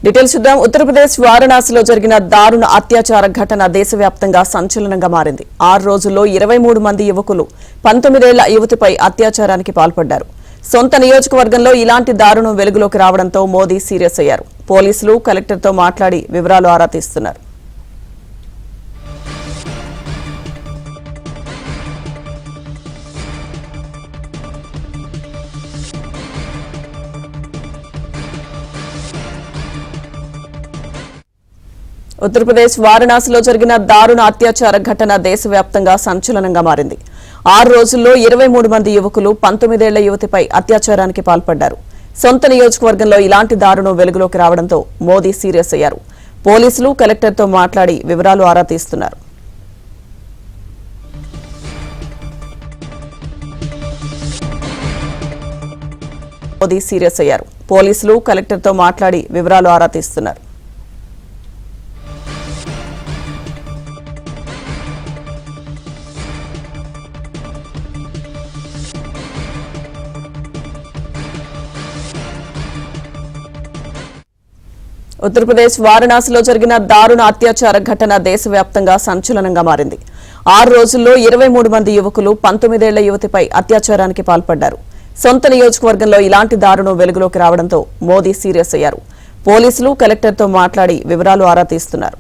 Details చూద్దాం. ఉత్తరప్రదేశ్ వారణాసిలో జరిగిన దారుణ అత్యాచార ఘటన దేశవ్యాప్తంగా సంచలనంగా మారింది. 6 రోజుల్లో 23 మంది యువకులు 19 ఏళ్ల యువతిపై అత్యాచారానికి పాల్పడ్డారు. సొంత నియోజకవర్గంలో ఇలాంటి దారుణం వెలుగులోకి రావడంతో మోదీ సీరియస్ అయ్యారు. పోలీసులు కలెక్టర్తో మాట్లాడి వివరాలు ఆరా తీస్తున్నారు. ఉత్తరప్రదేశ్ వారణాసిలో జరిగిన దారుణ అత్యాచార ఘటన దేశవ్యాప్తంగా సంచలనంగా మారింది. 6 రోజుల్లో 23 మంది యువకులు 19 ఏళ్ల యువతిపై అత్యాచారానికి పాల్పడ్డారు. సొంత నియోజకవర్గంలో ఇలాంటి దారుణం వెలుగులోకి రావడంతో మోదీ సీరియస్ అయ్యారు. పోలీసులు కలెక్టర్తో మాట్లాడి వివరాలు ఆరా తీస్తున్నారు. మోదీ సీరియస్ అయ్యారు. పోలీసులు కలెక్టర్తో మాట్లాడి వివరాలు ఆరా తీస్తున్నారు. ఉత్తరప్రదేశ్ వారణాసిలో జరిగిన దారుణ అత్యాచార ఘటన దేశవ్యాప్తంగా సంచలనంగా మారింది. 6 రోజుల్లో 23 మంది యువకులు 19 ఏళ్ల యువతిపై అత్యాచారానికి పాల్పడ్డారు. సొంత నియోజకవర్గంలో ఇలాంటి దారుణం వెలుగులోకి రావడంతో మోదీ సీరియస్ అయ్యారు. పోలీసులు కలెక్టర్తో మాట్లాడి వివరాలు ఆరా తీస్తున్నారు.